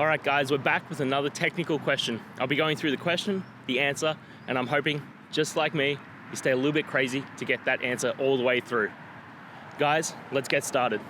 All right guys, we're back with another technical question. I'll be going through the question, the answer, and I'm hoping, just like me, you stay a little bit crazy to get that answer all the way through. Guys, let's get started.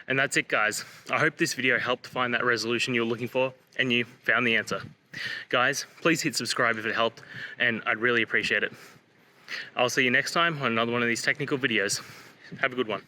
And that's it guys. I hope this video helped find that resolution you were looking for and you found the answer. Guys, please hit subscribe if it helped and I'd really appreciate it. I'll see you next time on another one of these technical videos. Have a good one.